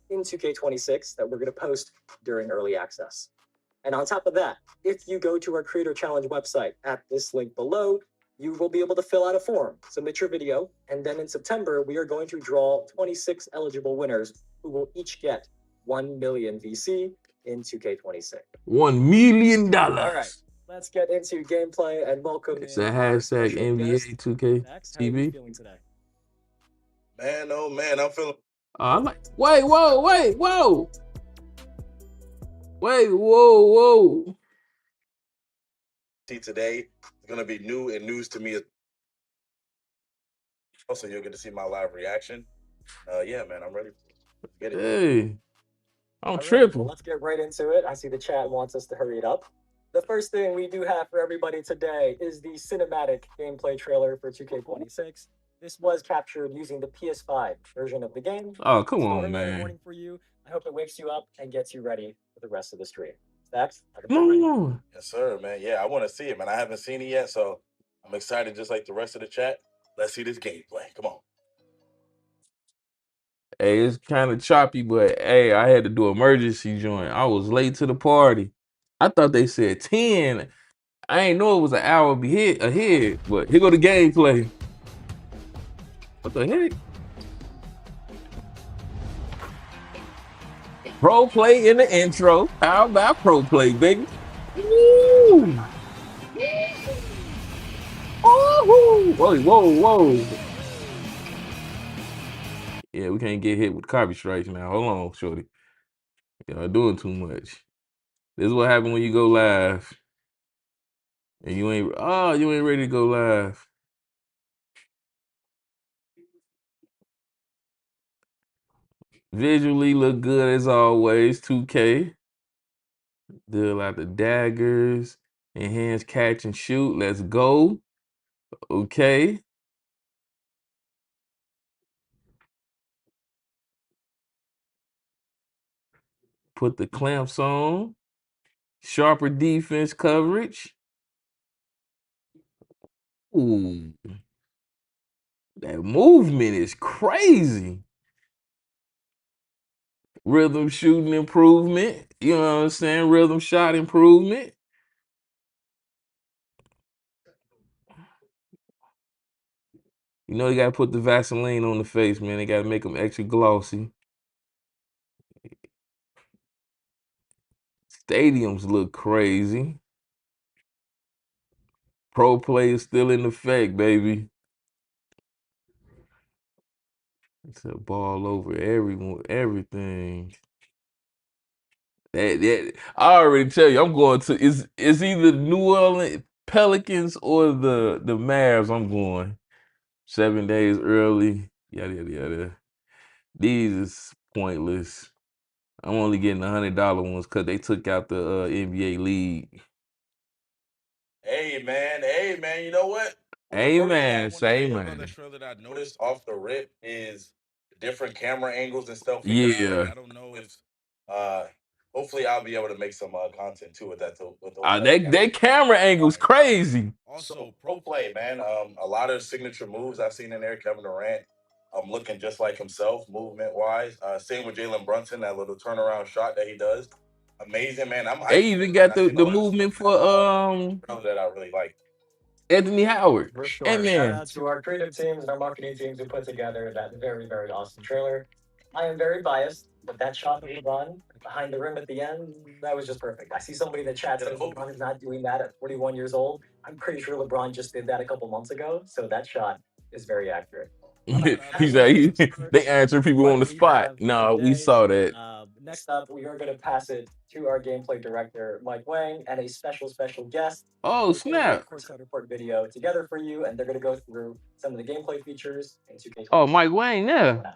in 2K26 that we're going to post during early access. And on top of that, if you go to our Creator Challenge website at this link below, you will be able to fill out a form, submit your video, and then in September, we are going to draw 26 eligible winners who will each get 1 million VC in 2K26. $1 million. All right, let's get into gameplay and welcome. It's a hashtag NBA2k How are you feeling today? Man, oh man, I'm feeling. I'm like, wait, whoa. Wait, whoa. See, today is gonna be new and news to me. Also, you'll get to see my live reaction. Yeah, man, I'm ready. Let's get it. Hey, I'm All tripping. right, well, let's get right into it. I see the chat wants us to hurry it up. The first thing we do have for everybody today is the cinematic gameplay trailer for 2K26. This was captured using the PS5 version of the game. Oh, come Still on, early man. morning for you. I hope it wakes you up and gets you ready for the rest of the stream. Stacks? No. Yes, sir, man. Yeah, I want to see it, man. I haven't seen it yet, so I'm excited just like the rest of the chat. Let's see this gameplay. Come on. Hey, it's kind of choppy, but hey, I had to do emergency joint. I was late to the party. I thought they said 10. I ain't know it was an hour ahead, but here go the gameplay. What the heck? Pro play in the intro. How about pro play, baby? Woo! Oh, whoa. Yeah, we can't get hit with copy strikes now. Hold on, shorty. Y'all doing too much. This is what happens when you go live. And you ain't ready to go live. Visually look good as always, 2K. Deal out the daggers, enhance catch and shoot. Let's go. Okay. Put the clamps on. Sharper defense coverage. Ooh. That movement is crazy. Rhythm shooting improvement. You know what I'm saying? Rhythm shot improvement. You know, you got to put the Vaseline on the face, man. They got to make them extra glossy. Stadiums look crazy. Pro play is still in effect, baby. It's a ball over everything. I already tell you, I'm going to it's either New Orleans Pelicans or the Mavs. I'm going 7 days early. Yada. These is pointless. I'm only getting $100 ones because they took out the NBA league. Hey, man. You know what? Amen. Say One man. other trailer that I noticed off the rip is different camera angles and stuff. Yeah. I don't know if hopefully I'll be able to make some content too with that with those They camera angles crazy. Also, pro play, man. A lot of signature moves I've seen in there. Kevin Durant, looking just like himself, movement wise. Same with Jalen Brunson, that little turnaround shot that he does. Amazing, man. They even got the movement for that I really like. Anthony Howard. For sure. Hey, man. Shout out to our creative teams and our marketing teams who put together that very, very awesome trailer. I am very biased, but that shot of LeBron behind the rim at the end, that was just perfect. I see somebody in the chat says LeBron is not doing that at 41 years old. I'm pretty sure LeBron just did that a couple months ago, so that shot is very accurate. He's like, they answer people on the spot. No, we saw that. Next up, we are going to pass it to our gameplay director, Mike Wang, and a special guest. Oh, snap. Courtside report video together for you, and they're going to go through some of the gameplay features in 2K. Oh, Mike Wang, yeah.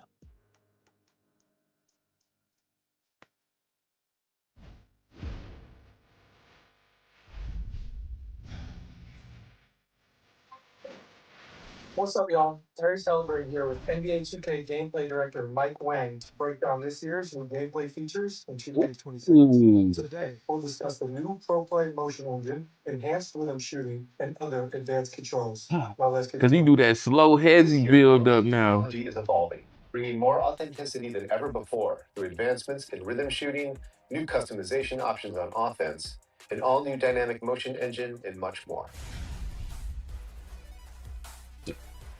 What's up, y'all? Terry Celebrate here with NBA 2K gameplay director Mike Wang to break down this year's new gameplay features in 2K26. Today, we'll discuss the new Pro Play motion engine, enhanced rhythm shooting, and other advanced controls. Well, let's get Because he do that slow, heavy build up now. Technology is evolving, bringing more authenticity than ever before through advancements in rhythm shooting, new customization options on offense, an all-new dynamic motion engine, and much more.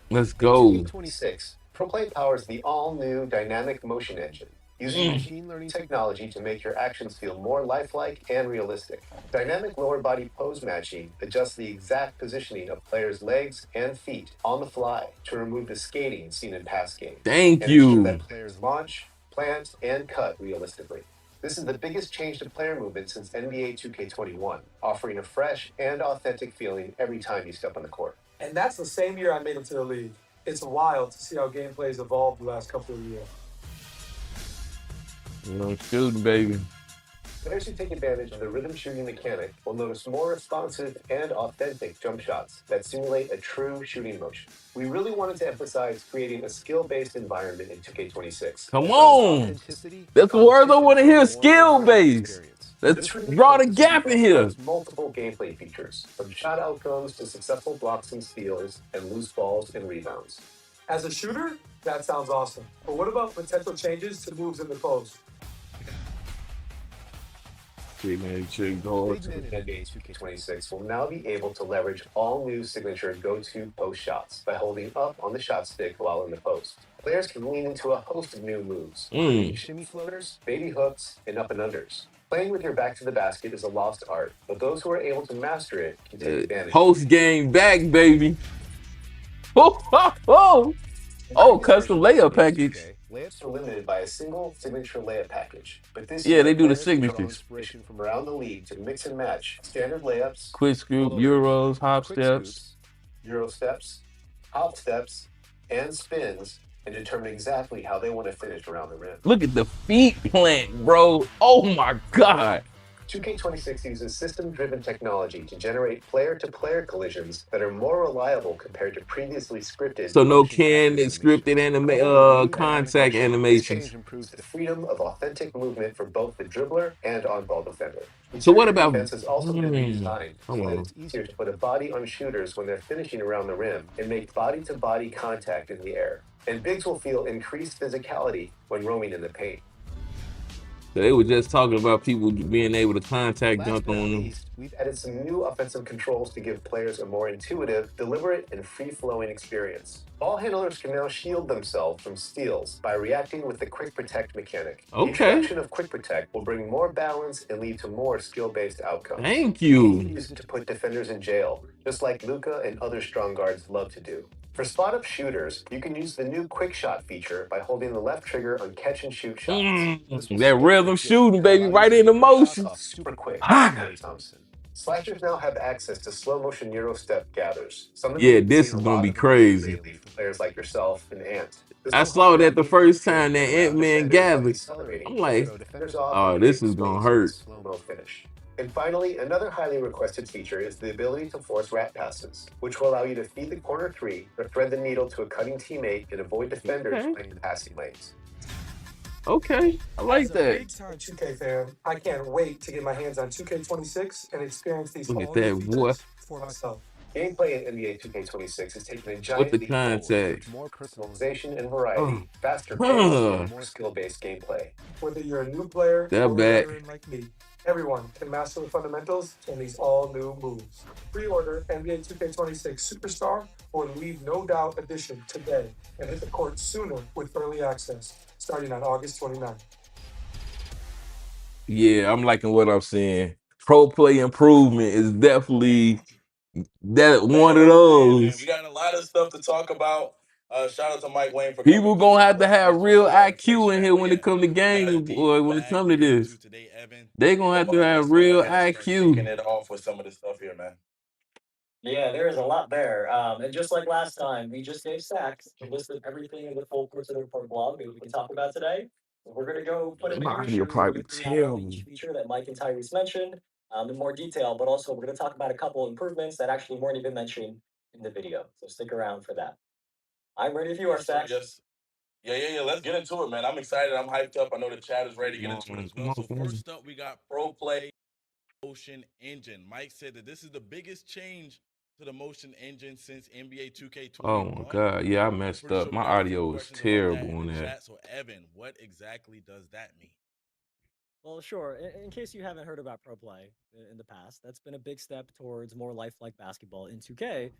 Let's go. 2K26, ProPlay powers the all-new dynamic motion engine, using machine learning technology to make your actions feel more lifelike and realistic. Dynamic lower body pose matching adjusts the exact positioning of players' legs and feet on the fly to remove the skating seen in past games. Thank and ensure you. that players launch, plant, and cut realistically. This is the biggest change to player movement since NBA 2K21, offering a fresh and authentic feeling every time you step on the court. And that's the same year I made it to the league. It's wild to see how gameplay has evolved the last couple of years. You know, shooting, baby. Players who take advantage of the rhythm shooting mechanic will notice more responsive and authentic jump shots that simulate a true shooting motion. We really wanted to emphasize creating a skill-based environment in 2K26. Come on. That's the words I want to hear, skill-based. Let's draw the gap in here. Multiple gameplay features, from shot outcomes to successful blocks and steals, and loose balls and rebounds. As a shooter, that sounds awesome. But what about potential changes to moves in the post? Big men in NBA 2K26 will now be able to leverage all new signature go-to post shots by holding up on the shot stick while in the post. Players can lean into a host of new moves, shimmy floaters, baby hooks, and up and unders. Playing with your back to the basket is a lost art, but those who are able to master it can take advantage. Post game back, baby. Oh, custom layup package. Layups are limited by a single signature layup package, but this Yeah, they do the players can draw signatures. inspiration from around the league to mix and match standard layups, Quick scoop, euros, hop quick steps. scoops, euro steps, hop steps, and spins, and determine exactly how they want to finish around the rim. Look at the feet plant, bro. Oh my God. 2K26 uses system-driven technology to generate player-to-player collisions that are more reliable compared to previously scripted. So no scripted contact This animations. change improves the freedom of authentic movement for both the dribbler and on-ball defender. So what about defense has also been redesigned so hold that on. it's easier to put a body on shooters when they're finishing around the rim and make body-to-body contact in the air. And bigs will feel increased physicality when roaming in the paint. They were just talking about people being able to contact Last dunk but not on them. least, we've added some new offensive controls to give players a more intuitive, deliberate, and free-flowing experience. Ball handlers can now shield themselves from steals by reacting with the Quick Protect mechanic. The Okay. introduction of Quick Protect will bring more balance and lead to more skill-based outcomes. Thank You you. can use it to put defenders in jail, just like Luka and other strong guards love to do. For spot-up shooters, you can use the new Quick Shot feature by holding the left trigger on catch-and-shoot shots. That rhythm shooting, baby, right into motion. Super quick. Ah. Thompson. Slashers now have access to slow-motion Euro step gathers. Yeah, this is gonna be crazy. For players like yourself and Ant. I saw that the first time that Ant-Man gathered. I'm like, oh, this is gonna hurt. Slow-mo finish. And finally, another highly requested feature is the ability to force rat passes, which will allow you to feed the corner three or thread the needle to a cutting teammate and avoid defenders playing the passing lanes. Okay, I like that. Big-time 2K fan, I can't wait to get my hands on 2K26 and experience these Look at all-new that, boy. features for myself. Gameplay in NBA 2K26 has taken a giant the leap forward contact? with more personalization and variety, faster pace, and more skill-based gameplay. Whether you're a new player They're or a back. veteran like me, everyone can master the fundamentals and these all-new moves. Pre-order NBA 2K26 Superstar or Leave No Doubt Edition today and hit the court sooner with early access, starting on August 29th. Yeah, I'm liking what I'm seeing. Pro play improvement is definitely that one of Man, those. we got a lot of stuff to talk about. Shout out to Mike Wayne for People coming gonna have through. to have real IQ in here when Yeah. it come to games, or when it come to this. Today, Evan. They gonna have to have real IQ. Kicking it off with some of the stuff here, man. Yeah, there is a lot there. And just like last time, we just gave Sachs a list of everything in the full course of the report blog that we can talk about today. So we're gonna go put it My in audio probably terrible. each feature that Mike and Tyrese mentioned in more detail, but also we're gonna talk about a couple improvements that actually weren't even mentioned in the video. So stick around for that. I'm ready if you are, Sachs. Yes. Yeah. Let's get into it, man. I'm excited. I'm hyped up. I know the chat is ready to get into it as well. So first up, we got Pro Play Motion Engine. Mike said that this is the biggest change to the motion engine since NBA 2K21. Oh my God. Yeah, I I'm messed pretty sure up. we My got a few audio is questions about that terrible in on the that. chat. So, Evan, what exactly does that mean? Well, sure. In case you haven't heard about Pro Play in the past, that's been a big step towards more lifelike basketball in 2K.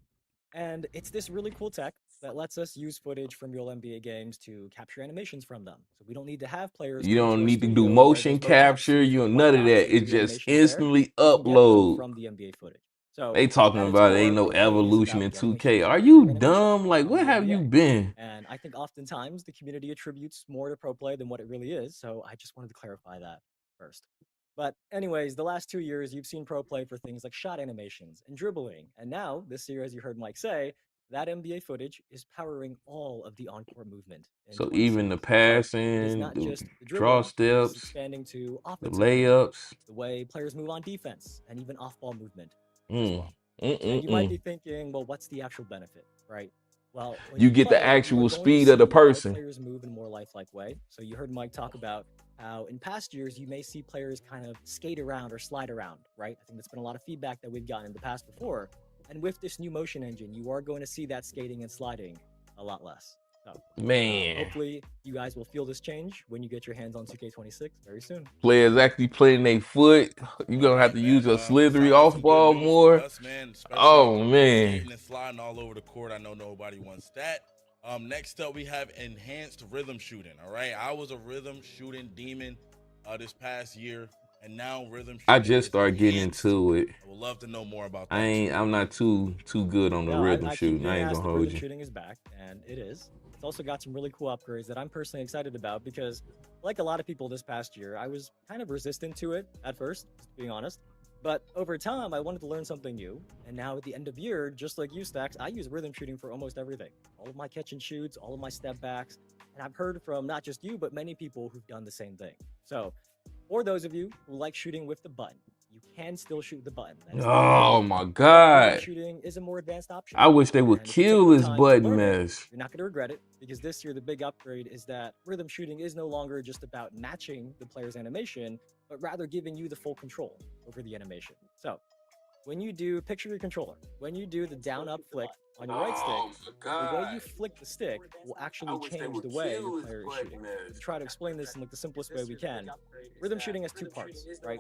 And it's this really cool tech that lets us use footage from real NBA games to capture animations from them. So we don't need to have players You come to don't our need to do studio where motion there's mocap capture. scenes You with don't none of whitebox that. and It 3D just animations there. instantly We can get them upload. from the NBA footage. So They talking at its about it ain't core, no Pro Play is evolution about in getting a 2K. huge Are library of you animation dumb? Like, from where the have you NBA. been? And I think oftentimes the community attributes more to Pro Play than what it really is. So I just wanted to clarify that first. But anyways, the last 2 years, you've seen Pro Play for things like shot animations and dribbling. And now, this year, as you heard Mike say, that NBA footage is powering all of the encore movement in So even 26. the So it is passing, not the just the draw dribbling, it is steps, expanding to the offensive movement. layups. It's the way players move on defense and even off-ball movement as Mm, well. mm, And mm, you might mm. be thinking, well, what's the actual benefit, right? Well, when You you get the play, you are actual going to speed of the see our person. players move in a more lifelike way. So you heard Mike talk about how in past years you may see players kind of skate around or slide around, right? I think that's been a lot of feedback that we've gotten in the past before. And with this new motion engine, you are going to see that skating and sliding a lot less. So Man, hopefully you guys will feel this change when you get your hands on 2K26 very soon. players actually playing their foot. You're All gonna have right, to use man. your slithery Sound like off some good ball news for more. us, man. Especially Oh man. skating and sliding all over the court. I know nobody wants that. Next up, we have enhanced rhythm shooting. All right, I was a rhythm shooting demon this past year, and now rhythm I shooting just is started getting enhanced. into it. I would love to know more about that. I'm not too good on the Yeah, rhythm I keep shooting. I being ain't asked gonna if hold rhythm you. shooting is back, and it is. It's also got some really cool upgrades that I'm personally excited about because, like a lot of people this past year, I was kind of resistant to it at first, just being honest. But over time, I wanted to learn something new. And now at the end of year, just like you, Stacks, I use rhythm shooting for almost everything. All of my catch and shoots, all of my step backs. And I've heard from not just you, but many people who've done the same thing. So for those of you who like shooting with the button, you can still shoot the button. That is not a Oh negative. my But rhythm God. shooting is a more advanced option. I wish they would And if you take kill the this time to button learn it, mess. you're not going to regret it because this year the big upgrade is that rhythm shooting is no longer just about matching the player's animation, but rather giving you the full control over the animation. So when you do, picture your controller. When you do the down up flick on your right stick, Oh my the way God. you flick the stick will actually I wish they change would the way your kill this player is button shooting. mess. To try to explain this in like the simplest way we can, rhythm shooting has two parts, right?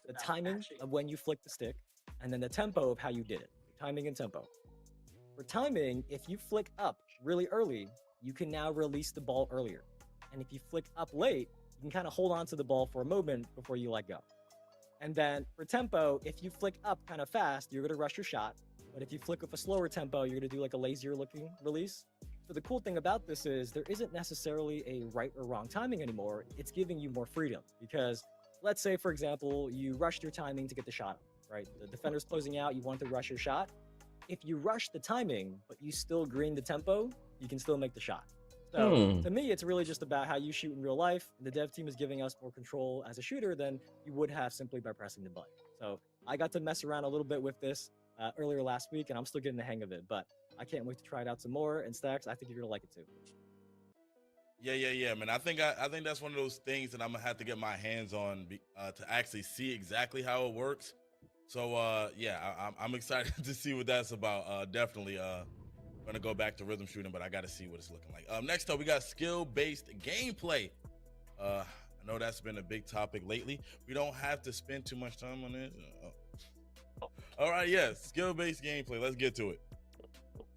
The timing of when you flick the stick, and then the tempo of how you did it. Timing and tempo. For timing, if you flick up really early, you can now release the ball earlier. And if you flick up late, you can kind of hold on to the ball for a moment before you let go. And then for tempo, if you flick up kind of fast, you're going to rush your shot. But if you flick with a slower tempo, you're going to do like a lazier looking release. So the cool thing about this is there isn't necessarily a right or wrong timing anymore. It's giving you more freedom because let's say, for example, you rushed your timing to get the shot up, right? The defender's closing out, you want to rush your shot. If you rush the timing, but you still green the tempo, you can still make the shot. So to me, it's really just about how you shoot in real life. The dev team is giving us more control as a shooter than you would have simply by pressing the button. So I got to mess around a little bit with this earlier last week, and I'm still getting the hang of it. But I can't wait to try it out some more. And Stacks, I think you're gonna like it too. Yeah, man. I think that's one of those things that I'm gonna have to get my hands on to actually see exactly how it works. So I'm excited to see what that's about. Definitely gonna go back to rhythm shooting, but I got to see what it's looking like. Next up, we got skill-based gameplay. I know that's been a big topic lately. We don't have to spend too much time on it. All right, yes, skill-based gameplay. Let's get to it.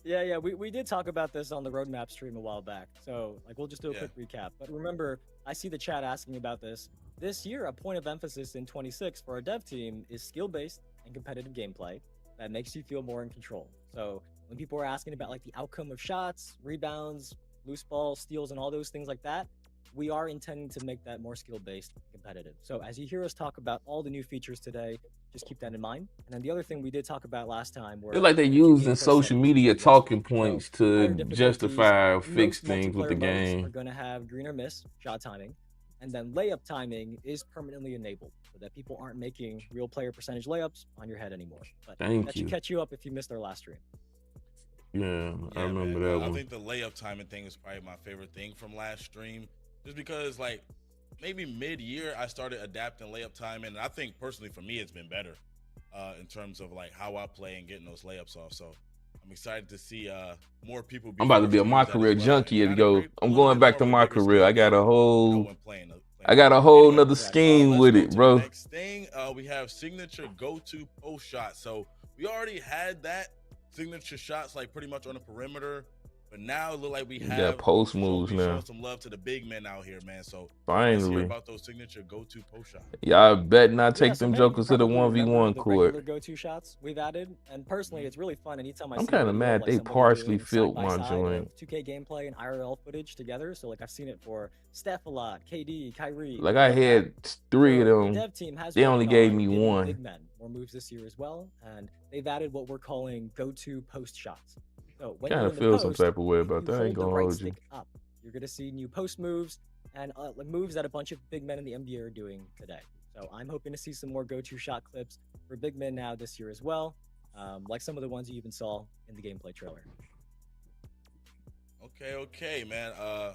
Yeah, we did talk about this on the roadmap stream a while back. So like we'll just do a quick recap. But remember, I see the chat asking about this. This year, a point of emphasis in 26 for our dev team is skill-based and competitive gameplay that makes you feel more in control. So when people are asking about like the outcome of shots, rebounds, loose balls, steals, and all those things like that, we are intending to make that more skill-based and competitive. So as you hear us talk about all the new features today, just keep that in mind. And then the other thing we did talk about last time were It's like they're using social media talking points to justify or fix things with the game. Are going to have green or miss shot timing. And then layup timing is permanently enabled so that people aren't making real player percentage layups on your head anymore. But that should catch you up if you missed our last stream. Yeah, I remember that one. I think the layup timing thing is probably my favorite thing from last stream, just because like maybe mid-year I started adapting layup timing, and I think personally for me it's been better. in terms of like how I play and getting those layups off. So I'm excited to see more people be I'm about to forced be a to my use that as career well and junkie and kind of go. create a I'm little going bit back more to of a my bigger career. skill gap, when playing I the got a game. whole Anyway, nother Correct. scheme let's with go it, to the bro. next thing. We have signature go-to post shot. So we already had that signature shots like pretty much on the perimeter, but now it look like we You got have post moves showing now. some love to the big men out here, man. So let's hear Finally. about those signature go-to post shots. Y'all bet not Yeah, take so them many of you jokers to the probably remember 1v1 the regular court. go-to shots we've added, and personally, Mhm. it's really fun. Anytime I I'm see a kind of video of mad like they somebody partially doing side filled by my side joint. of 2K gameplay and IRL footage together, so like I've seen it for Steph a lot, KD, Kyrie, Like people I like that. had 3 of So the them. dev team has They been only working gave on me giving 1. big men more moves this year as well, and they've added what we're calling go-to post shots. So when Kind you're of in the feel some post, type of way if about you that. I ain't hold the gonna right hold you. stick up, you're gonna see new post moves and like moves that a bunch of big men in the NBA are doing today. So I'm hoping to see some more go-to shot clips for big men now this year as well, like some of the ones you even saw in the gameplay trailer. Okay, man.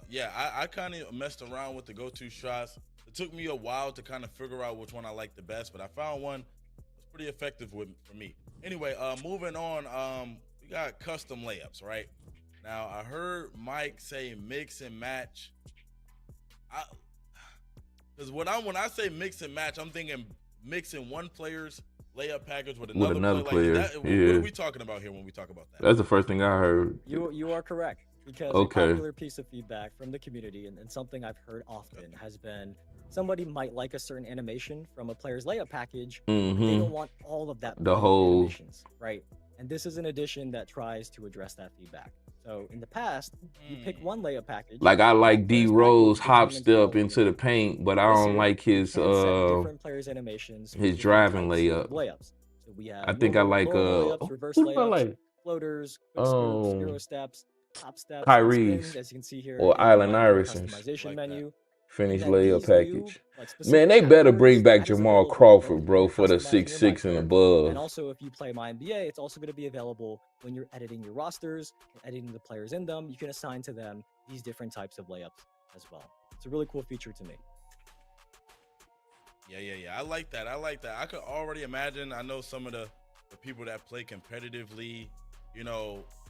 Yeah, I kind of messed around with the go-to shots. It took me a while to kind of figure out which one I liked the best, but I found one was pretty effective for me. Anyway, moving on. We got custom layups, right? Now I heard Mike say mix and match. Because when I say mix and match, I'm thinking mixing one player's layup package with With another another player. Like, is player. that what are Yeah. we talking about here when we talk about that? That's the first thing I heard. You are correct, because a Okay. popular piece of feedback from the community and something I've heard often has been somebody might like a certain animation from a player's layup package, but they don't want all of that The pool of whole animations, right? And this is an addition that tries to address that feedback. So in the past, you pick one layup package. like I and like that D player's Rose package hop determines all step of into your the layups. paint, but I This don't year, like you his can set different players' animations for different driving types layup. of layups. So we have I think I like normal layups, reverse who do I layups, like? floaters, quick scoops, Euro steps, top steps, and spins, Kyrie's as you can see here or in the Allen random Iverson's customization Like that. menu. And finished then layup these new, package. like Man, specific they better categories, bring back that is Jamal available Crawford, when bro, you're for the customizing your 6'6" and My Career. above. And also, if you play My NBA, it's also going to be available when you're editing your rosters and editing the players in them. You can assign to them these different types of layups as well. It's a really cool feature to me. Yeah. I like that. I could already imagine. I know some of the people that play competitively,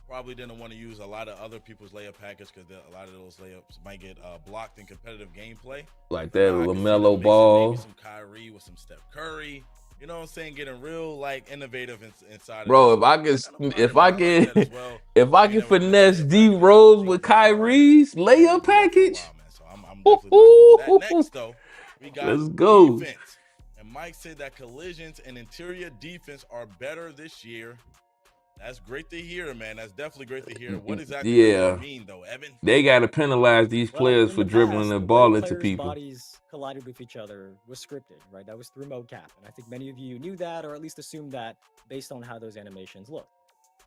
probably didn't want to use a lot of other people's layup package because a lot of those layups might get blocked in competitive gameplay. Like But that now I can see them LaMelo mixing ball. maybe some Kyrie with some Steph Curry. You know what I'm saying? Getting real like innovative inside Bro, of this. if I can that as well. if I Ain't can never been a finesse layup D package Rose that with I've seen Kyrie's before. Been able layup to do that for a package, while, man. So I'm definitely down for that. Next though, we got let's go. defense. And Mike said that collisions and interior defense are better this year. That's great to hear, man. That's definitely great to hear. What exactly does that mean, though, Evan? They got to penalize these players in for the dribbling past, the way ball into players' people. bodies collided with each other was scripted, right? That was through mocap, and I think many of you knew that, or at least assumed that based on how those animations look.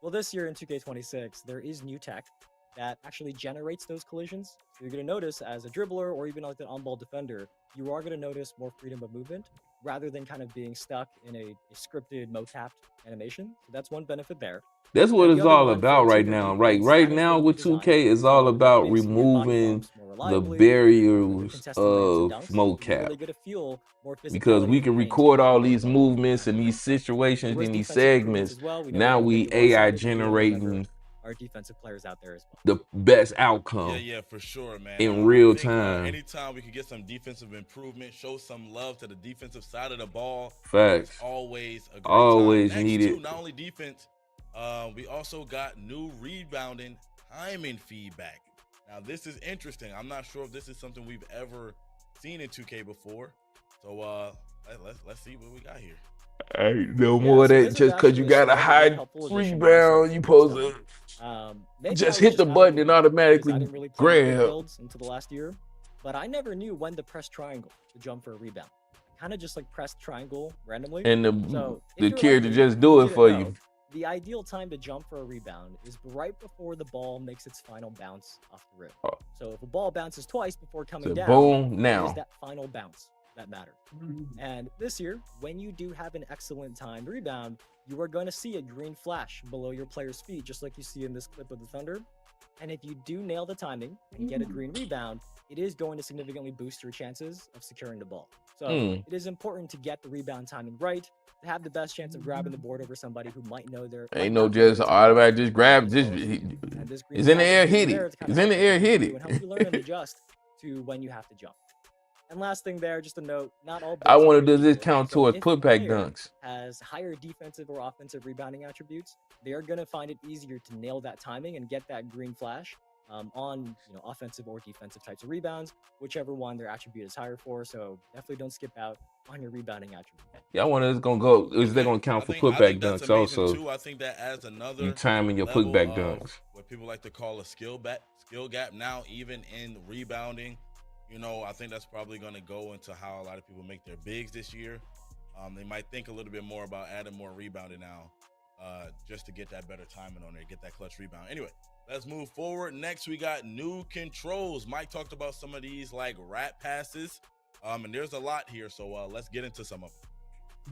Well, this year in 2K26, there is new tech that actually generates those collisions. So you're going to notice as a dribbler or even like an on-ball defender, you are going to notice more freedom of movement rather than kind of being stuck in a scripted mocapped animation. So that's one benefit there. That's what And it's the other all one for about right interior now. defense, Right that is now going to be with designed 2K, it's to all about basically hit body removing bumps more the reliably, barriers contested layups and of dunks. You really mocap. get a feel more Because physicality we in the can paint record all more these than movements and these situations there was and these defensive improvements segments. as well. We know Now we we can get you AI onside if you don't remember generating our defensive players out there as well. the best outcome Yeah, for sure, man. in real I think, time. anytime we could get some defensive improvement, show some love to the defensive side of the ball, Facts. it's always a great Always time. Next, needed. too, not only defense, we also got new rebounding timing feedback. Now, this is interesting. I'm not sure if this is something we've ever seen in 2K before. So let's see what we got here. Ain't no more of so that this is just because you actually a got a small but really high helpful addition to rebound, you myself supposed and to maybe just I hit was the out of button the and loop because automatically I didn't really play quick grab. builds until the last year, but I never knew when to press triangle to jump for a rebound. Kind of just like press triangle randomly. And So if the you're kid like to me just and do you it didn't for know, you. the ideal time to jump for a rebound is right before the ball makes its final bounce off the rim. So if a ball bounces twice before coming So down, boom, it now. is that final bounce that matters. And this year, when you do have an excellent timed rebound, you are going to see a green flash below your player's feet, just like you see in this clip of the Thunder. And if you do nail the timing and get a green rebound, it is going to significantly boost your chances of securing the ball. So it is important to get the rebound timing right to have the best chance of grabbing the board over somebody who might know their. Ain't no just automatic, just grab, just it's in the air, hit it. It's in the air, hit it. And help you learn and adjust to when you have to jump. And last thing there, just a note, not all. I wonder, does this count towards putback dunks? Has higher defensive or offensive rebounding attributes, they are going to find it easier to nail that timing and get that green flash on offensive or defensive types of rebounds, whichever one their attribute is higher for. So definitely don't skip out on your rebounding attribute. Yeah, I wonder, is they gonna count for putback dunks also? Too. I think that adds another timing your putback dunks. What people like to call a skill gap now, even in rebounding. I think that's probably going to go into how a lot of people make their bigs this year. They might think a little bit more about adding more rebounding now, just to get that better timing on there, get that clutch rebound. Anyway, let's move forward. Next, we got new controls. Mike talked about some of these like rat passes, and there's a lot here. So let's get into some of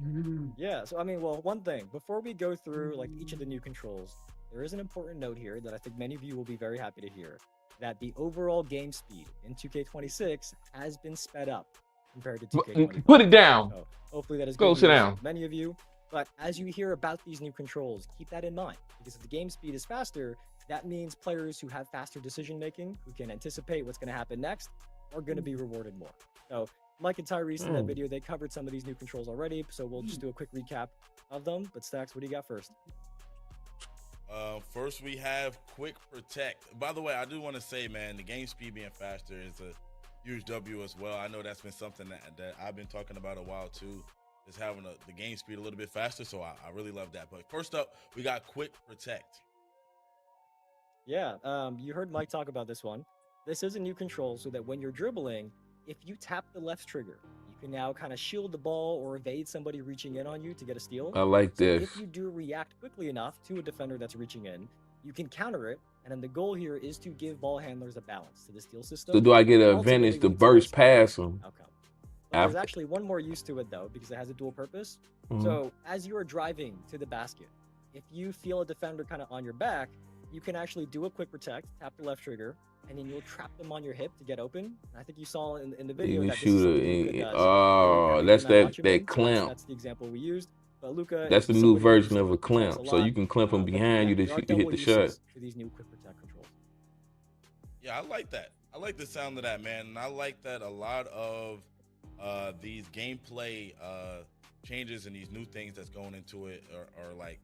them. Yeah. So one thing before we go through like each of the new controls, there is an important note here that I think many of you will be very happy to hear. That the overall game speed in 2K26 has been sped up compared to 2K25. Put it down. So hopefully that is go sit down. Many of you, but as you hear about these new controls, keep that in mind because if the game speed is faster, that means players who have faster decision making, who can anticipate what's going to happen next, are going to be rewarded more. So Mike and Tyrese in that video, they covered some of these new controls already, so we'll just do a quick recap of them. But Stacks, what do you got first? First, we have quick protect. By the way, I do want to say, man, the game speed being faster is a huge W as well. I know that's been something that I've been talking about a while too, is having the game speed a little bit faster. So I really love that. But first up, we got quick protect. Yeah, you heard Mike talk about this one. This is a new control so that when you're dribbling, if you tap the left trigger, you can now kind of shield the ball or evade somebody reaching in on you to get a steal. I like this. If you do react quickly enough to a defender that's reaching in, you can counter it. And then the goal here is to give ball handlers a balance to the steal system. So do I get an advantage to burst past them? There's actually one more use to it though, because it has a dual purpose. So as you are driving to the basket, if you feel a defender kind of on your back, you can actually do a quick protect, tap the left trigger, and then you'll trap them on your hip to get open. And I think you saw in the video that that's that clamp. That's the example we used. But Luka, that's the new version of a clamp, so you can clamp them behind you to hit the shot. For these new quick protect controls. Yeah, I like that. I like the sound of that, man. And I like that a lot of these gameplay changes and these new things that's going into it are like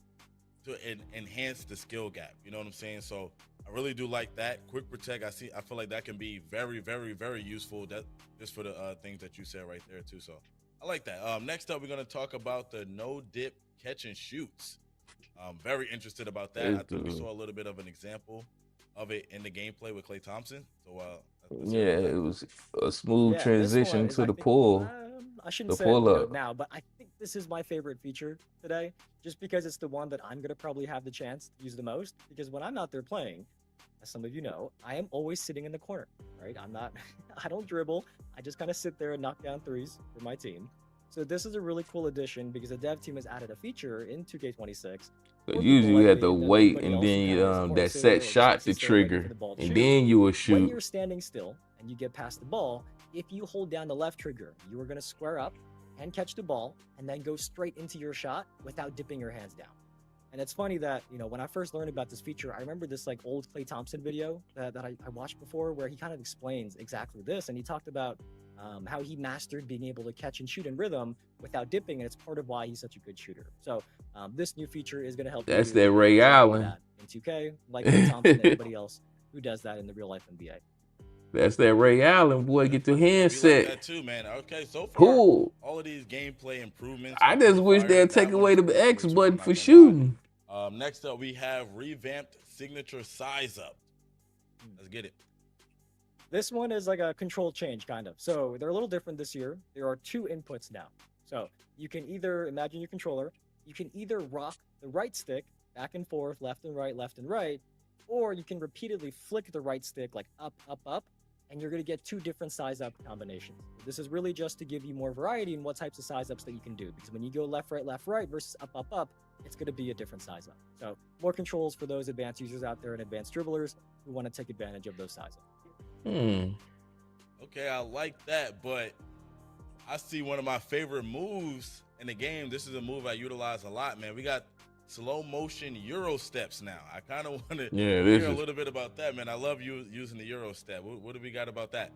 to enhance the skill gap. You know what I'm saying? So I really do like that. Quick protect, I feel like that can be very, very, very useful. That just for the things that you said right there too. So I like that. Next up, we're going to talk about the no dip catch and shoots. I'm very interested about that. I think we saw a little bit of an example of it in the gameplay with Klay Thompson. So yeah, it was a smooth transition to the pull. I shouldn't say it now, but I think this is my favorite feature today, just because it's the one that I'm going to probably have the chance to use the most. Because when I'm out there playing, as some of you know, I am always sitting in the corner, right? I don't dribble. I just kind of sit there and knock down threes for my team. So this is a really cool addition because the dev team has added a feature in 2K26. So usually you have to wait and then that set shot to trigger and then you will shoot. When you're standing still and you get past the ball, if you hold down the left trigger, you are going to square up and catch the ball and then go straight into your shot without dipping your hands down. And it's funny that, when I first learned about this feature, I remember this like old Klay Thompson video that I watched before where he kind of explains exactly this. And he talked about how he mastered being able to catch and shoot in rhythm without dipping. And it's part of why he's such a good shooter. So this new feature is going to help. That's that Ray Allen. In 2K, like Klay Thompson and anybody else who does that in the real life NBA. That's that Ray Allen, boy. Get your hands set. Like that too, man. Okay, so far, cool. All of these gameplay improvements. I just wish they'd take away the X button for shooting. Next up, we have revamped signature size up. Let's get it. This one is like a control change, kind of. So they're a little different this year. There are two inputs now. So you can either imagine your controller. You can either rock the right stick back and forth, left and right, or you can repeatedly flick the right stick like up, up, up, and you're going to get 2 different size up combinations. This is really just to give you more variety in what types of size ups that you can do, because when you go left, right versus up, up, up, it's going to be a different size up. So more controls for those advanced users out there and advanced dribblers who want to take advantage of those size ups. Okay, I like that, but I see one of my favorite moves in the game. This is a move I utilize a lot, man. We got slow motion Euro steps now. I kind of want to hear a little bit about that, man. I love you using the Euro step. What do we got about that?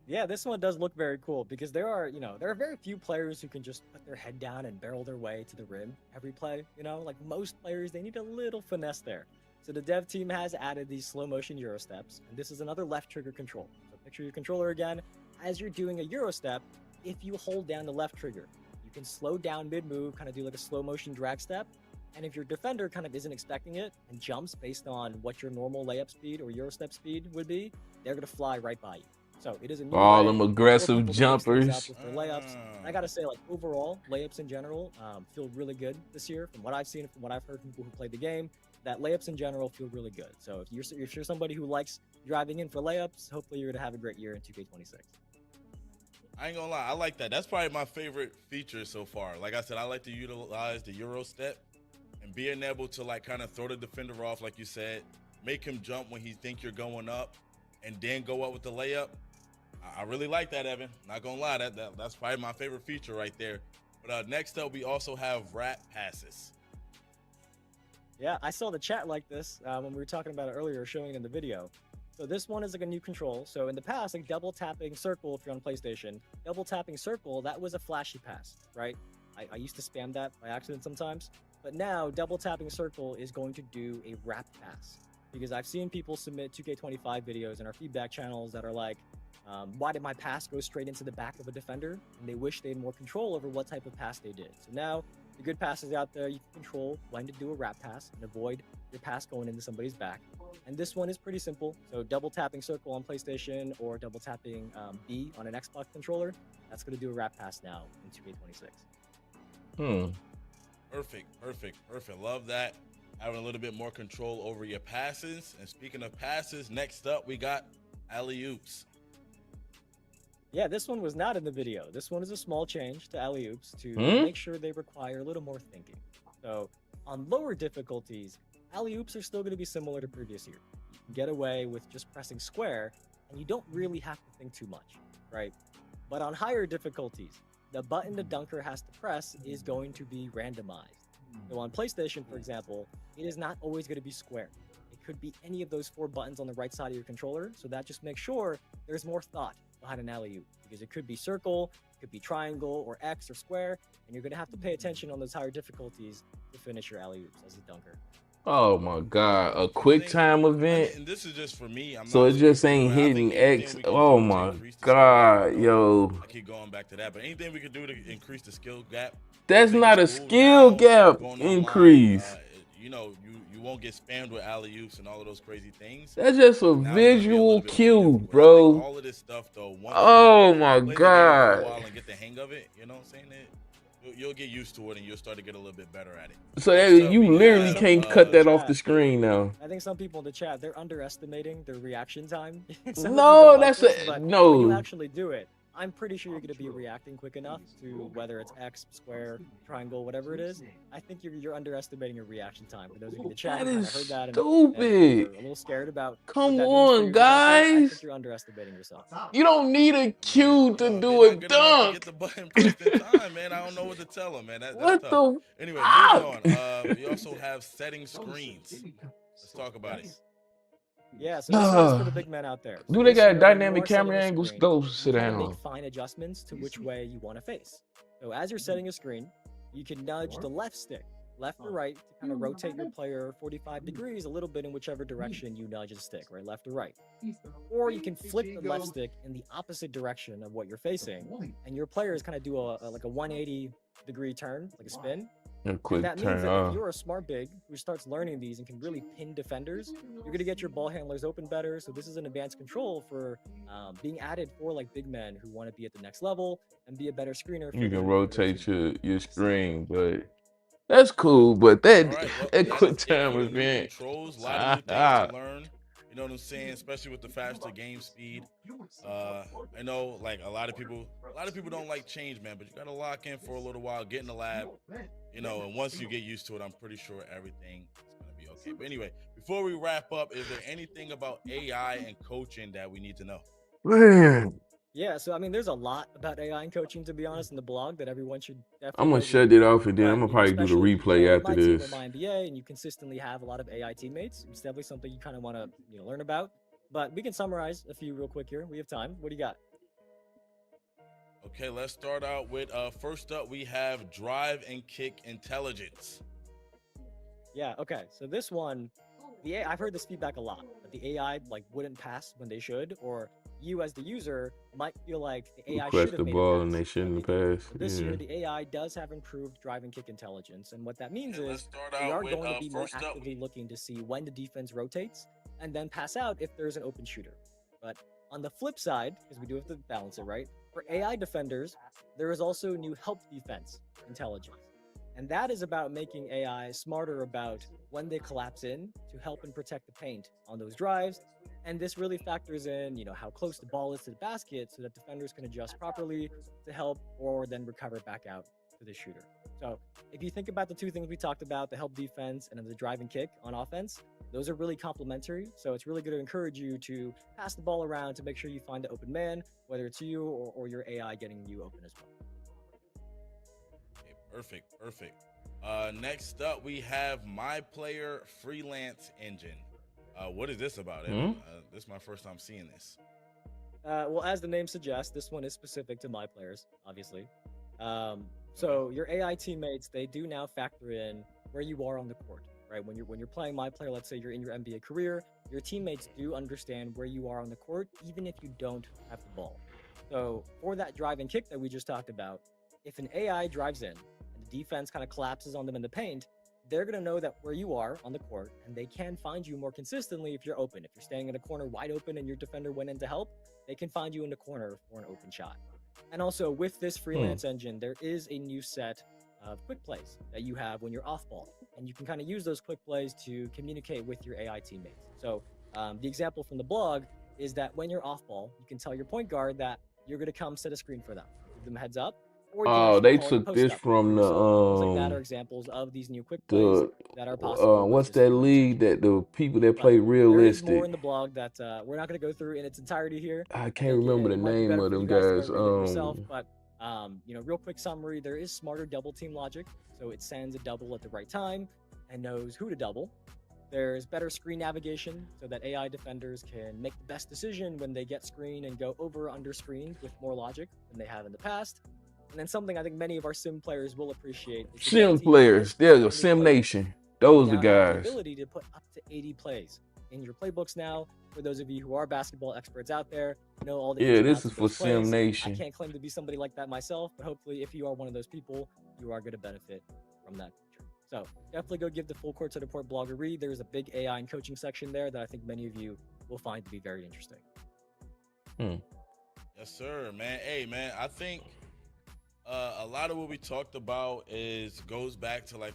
Yeah, this one does look very cool because there are very few players who can just put their head down and barrel their way to the rim every play. Like most players, they need a little finesse there. So the dev team has added these slow motion Euro steps, and this is another left trigger control. So picture your controller again. As you're doing a Euro step, if you hold down the left trigger, you can slow down mid-move, kind of do like a slow motion drag step. And if your defender kind of isn't expecting it and jumps based on what your normal layup speed or Euro step speed would be, they're going to fly right by you. So it is a new all way them aggressive for jumpers. with their layups. And I got to say, like overall, layups in general feel really good this year. From what I've seen, from what I've heard from people who played the game, that layups in general feel really good. So if you're somebody who likes driving in for layups, hopefully you're going to have a great year in 2K26. I ain't gonna lie, I like that. That's probably my favorite feature so far. Like I said, I like to utilize the Euro step and being able to like kind of throw the defender off, like you said, make him jump when he think you're going up, and then go up with the layup. I really like that, Evan. Not gonna lie, that's probably my favorite feature right there. But next up, we also have wrap passes. Yeah, I saw the chat like this when we were talking about it earlier, showing it in the video. So this one is like a new control. So in the past, like double tapping circle, if you're on PlayStation, double tapping circle, that was a flashy pass, right? I used to spam that by accident sometimes. But now double tapping circle is going to do a wrap pass, because I've seen people submit 2K25 videos in our feedback channels that are like, why did my pass go straight into the back of a defender? And they wish they had more control over what type of pass they did. So now the good passes out there, you can control when to do a wrap pass and avoid your pass going into somebody's back. And this one is pretty simple. So double tapping circle on PlayStation or double tapping B on an Xbox controller, that's going to do a wrap pass now in 2K26. Perfect. Love that. Having a little bit more control over your passes. And speaking of passes, next up we got alley-oops. Yeah, this one was not in the video. This one is a small change to alley-oops to make sure they require a little more thinking. So on lower difficulties, alley-oops are still going to be similar to previous year. You can get away with just pressing square, and you don't really have to think too much, right? But on higher difficulties, the button the dunker has to press is going to be randomized. So on PlayStation, for example, it is not always going to be square. It could be any of those 4 buttons on the right side of your controller, so that just makes sure there's more thought behind an alley-oop, because it could be circle, it could be triangle or X or square, and you're going to have to pay attention on those higher difficulties to finish your alley-oops as a dunker. Oh my God, a quick time event. And this is just for me. So it just ain't hitting X. Oh my God, yo. I keep going back to that, but anything we could do to increase the skill gap. That's not a skill gap increase. You won't get spammed with alley-oops and all of those crazy things. That's just a visual cue, bro. All of this stuff, though. Oh my God. For a while and get the hang of it, you know what I'm saying? You'll get used to it and you'll start to get a little bit better at it. So you literally can't cut that off the screen now. I think some people in the chat, they're underestimating their reaction time. No, that's no. When you actually do it, I'm pretty sure you're going to be reacting quick enough to whether it's X, square, triangle, whatever it is. I think you're underestimating your reaction time. For those of you in the chat, that is heard that stupid. And a little scared about. Come on, guys. I think you're underestimating yourself. You don't need a cue to do a dunk. Get the button pressed in time, man. I don't know what to tell them, man. That's what tough. the? Anyway, moving on. We also have setting screens. Let's talk about it. Yeah, so this is for the big men out there. Do they got dynamic camera angles? Go sit down. Make fine adjustments to which way you want to face. So as you're setting a screen, you can nudge the left stick, left or right, to kind of rotate your player 45 degrees a little bit in whichever direction you nudge the stick, right, left or right. Or you can flip the left stick in the opposite direction of what you're facing, and your players kind of do like a 180 degree turn, like a spin. A quick that turn. means that if you're a smart big who starts learning these and can really pin defenders, you're going to get your ball handlers open better. So this is an advanced control for being added for like big men who want to be at the next level and be a better screener. You can rotate your screen, but that's cool. But that quick time event. Controls, a lot of new things to learn. You know what I'm saying? Especially with the faster game speed. I know like a lot of people don't like change, man, but you gotta lock in for a little while, get in the lab, you know, and once you get used to it, I'm pretty sure everything is gonna be okay. But anyway, before we wrap up, is there anything about AI and coaching that we need to know? Man, Yeah, so I mean, there's a lot about AI and coaching, to be honest, in the blog that everyone should definitely I'm gonna go shut read. it off and then I'm But, gonna you know, probably do the especially if you replay play after my team or this. my NBA and you consistently have a lot of AI teammates, it's definitely something you kind of want to, you know, learn about. But we can summarize a few real quick here. We have time. What do you got? Okay, let's start out with first up we have drive and kick intelligence. Yeah, okay. So this one, I've heard this feedback a lot, that the AI like wouldn't pass when they should, or you as the user might feel like the AI should Request the have made a ball pass, and they but shouldn't they didn't. pass. Well, this Yeah. year, the AI does have improved drive and kick intelligence, and what that means Okay, let's is start we out are with going to be more first up. actively looking to see when the defense rotates and then pass out if there's an open shooter. But on the flip side, because we do have to balance it, right? For AI defenders, there is also new help defense intelligence. And that is about making AI smarter about when they collapse in to help and protect the paint on those drives. And this really factors in, you know, how close the ball is to the basket so that defenders can adjust properly to help or then recover back out to the shooter. So if you think about the two things we talked about, the help defense and then the drive and kick on offense, those are really complementary. So it's really going to encourage you to pass the ball around to make sure you find the open man, whether it's you or your AI getting you open as well. Okay, perfect. Next up, we have My Player Freelance Engine. What is this about, Evan? This is my first time seeing this. Well, as the name suggests, this one is specific to my players, obviously. So your AI teammates, they do now factor in where you are on the court, right? When you're playing my player, let's say you're in your NBA career, your teammates do understand where you are on the court, even if you don't have the ball. So for that drive and kick that we just talked about, if an AI drives in and the defense kind of collapses on them in the paint, they're going to know that where you are on the court and they can find you more consistently if you're open. If you're staying in a corner wide open and your defender went in to help, they can find you in the corner for an open shot. And also with this freelance engine, there is a new set of quick plays that you have when you're off ball. And you can kind of use those quick plays to communicate with your AI teammates. So the example from the blog is that when you're off ball, you can tell your point guard that you're going to come set a screen for them. Give them a heads up. Or you can Oh, actually they call it a took post this up from for yourself. Things like that are the examples of these new quick plays that are possible with what's this that freelance league engine. that the people that But play there is more realistic? in the blog that we're not going to go through in its entirety here. I I can't think remember the it might be name better of for you them guys to go guys. read it yourself. But you know, real quick summary: there is smarter double team logic, so it sends a double at the right time and knows who to double. There's better screen navigation so that AI defenders can make the best decision when they get screen and go over under screen with more logic than they have in the past. And then something I think many of our sim players will appreciate is the dev Sim team players, has there's a expanded Sim playbooks. Nation. You Those the now have the guys. ability to put up to 80 plays in your playbooks now. For those of you who are basketball experts out there, know all the ins Yeah, and this outs is of for those Sim plays. I Nation. can't claim to be somebody like that myself, but hopefully if you are one of those people, you are going to benefit from that feature. So definitely go give the Full Court to Report blog a read. There's a big AI and coaching section there that I think many of you will find to be very interesting. Yes, sir, man. Hey, man, I think a lot of what we talked about goes back to like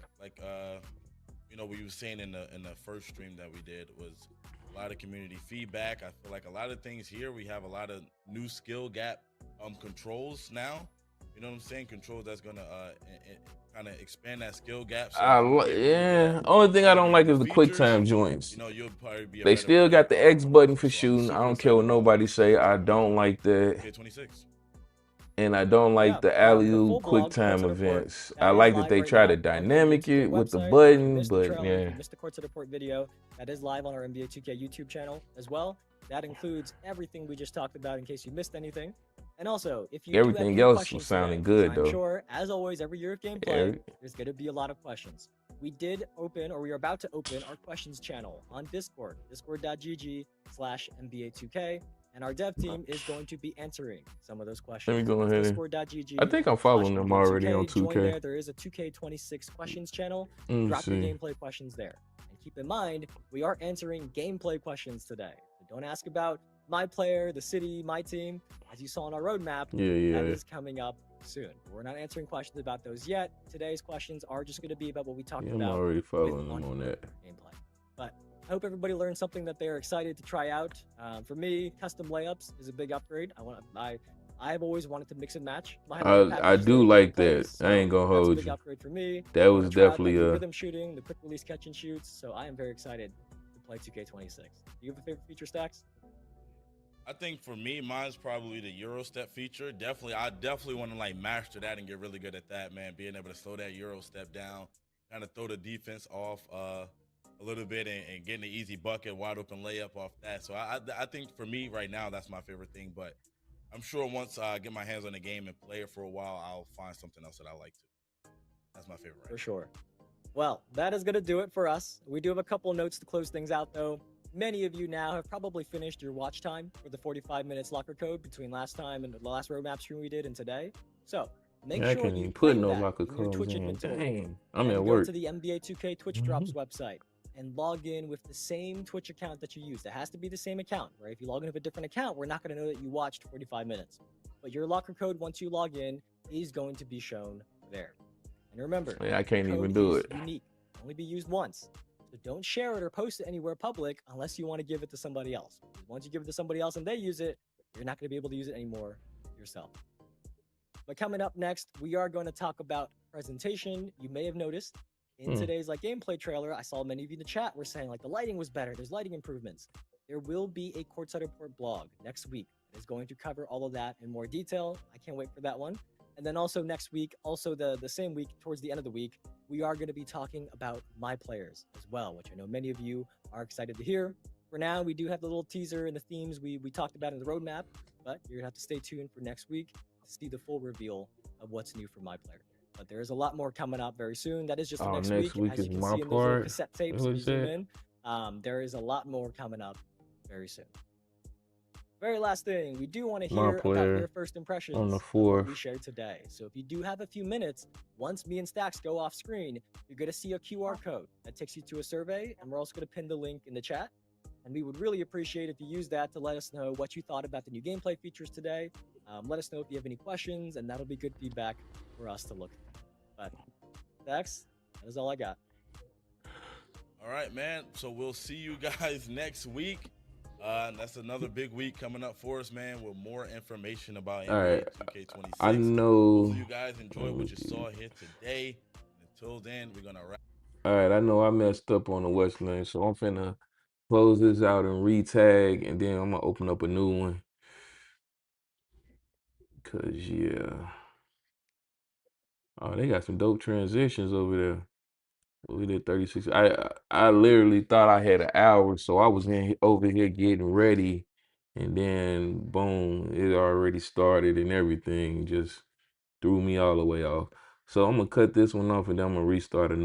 you know, we were saying in the first stream that we did was a lot of community feedback. I feel like a lot of things here, we have a lot of new skill gap controls now. You know what I'm saying? Controls that's gonna kind of expand that skill gap. So Yeah. Only thing I don't like is the quick time joints. You know, you'll probably be a They better still got the player X button going for forward. So I'm shooting. I super don't care what excited about nobody say. I don't like that. 2K26. And I don't like the The alley-oop full quick blog, the Courts time of the Report, events. that I is like that live they right try to now on the dynamic NBA 2K it with the website. If you button, missed the but trailer, yeah. if you missed the Courts of the Report video, that is live on our NBA 2K YouTube channel as well. That includes everything we just talked about in case you missed anything. And also, if you do have Everything any else questions was sounding today, good I'm though. sure, as always, every year of gameplay, there's going to be a lot of questions. We did open, or we are about to open, our questions channel on Discord, discord.gg/NBA2k. And our dev team is going to be answering some of those questions. Let me go ahead. Discord.gg. I think I'm following them already on 2K. Join there. There is a 2K26 questions channel. Drop your gameplay questions there. And keep in mind, we are answering gameplay questions today. So don't ask about my player, the city, my team. As you saw on our roadmap, that is coming up soon. We're not answering questions about those yet. Today's questions are just going to be about what we talked about. I'm already following them on that. Gameplay. But I hope everybody learned something that they're excited to try out. For me, custom layups is a big upgrade. I've always wanted to mix and match my layup I packages do for like plays, that. I ain't so gonna that's a hold big you. upgrade for me. That I was want to try out like definitely the a rhythm shooting, the quick release catch and shoots. So I am very excited to play 2K26. Do you have a favorite feature, Stacks? I think for me, mine's probably the Euro step feature. I definitely want to like master that and get really good at that, man. Being able to slow that Euro step down, kind of throw the defense off a little bit and getting an easy bucket, wide open layup off that. So I think for me right now, that's my favorite thing. But I'm sure once I get my hands on the game and play it for a while, I'll find something else that I like too. That's my favorite. For sure. Well, that is going to do it for us. We do have a couple of notes to close things out, though. Many of you now have probably finished your watch time for the 45 minutes locker code between last time and the last roadmap stream we did and today. So make I sure can't you even put claim no that locker in your codes Twitch in. inventory. Dang, I'm and at go work. to the NBA2k Twitch Drops website and log in with the same Twitch account that you used. It has to be the same account, right? If you log in with a different account, we're not going to know that you watched 45 minutes. But your locker code, once you log in, is going to be shown there. And remember, Yeah, I can't the code even do is it. unique. It can only be used once. So don't share it or post it anywhere public unless you want to give it to somebody else. Once you give it to somebody else and they use it, you're not going to be able to use it anymore yourself. But coming up next, we are going to talk about presentation. You may have noticed in today's gameplay trailer, I saw many of you in the chat were saying the lighting was better. There's lighting improvements. There will be a Courtside Report blog next week that is going to cover all of that in more detail. I can't wait for that one. And then also next week, also the same week, towards the end of the week, we are going to be talking about my players as well, which I know many of you are excited to hear. For now, we do have the little teaser and the themes we talked about in the roadmap, but you're going to have to stay tuned for next week to see the full reveal of what's new for my player. But there is a lot more coming up very soon. That is just the next week. As is you can my see in those little part. cassette tapes, What if you is zoom that? in, there is a lot more coming up very soon. Very last thing, we do want to My hear about player your first impressions on the of what we 4th. shared today. So if you do have a few minutes, once me and Stacks go off screen, you're going to see a QR code that takes you to a survey, and we're also going to pin the link in the chat. And we would really appreciate if you use that to let us know what you thought about the new gameplay features today. Let us know if you have any questions, and that'll be good feedback for us to look at. But Stacks, that is all I got. All right, man. So we'll see you guys next week. That's another big week coming up for us, man, with more information about NBA 2K26. I know. Hopefully you guys enjoyed what you saw here today. Until then, we're going to wrap. All right, I know I messed up on the West Lane, so I'm finna close this out and re-tag, and then I'm gonna open up a new one. Cause yeah. Oh, they got some dope transitions over there. We did 36. I literally thought I had an hour, so I was over here getting ready, and then boom, it already started and everything just threw me all the way off. So I'm gonna cut this one off and then I'm gonna restart a new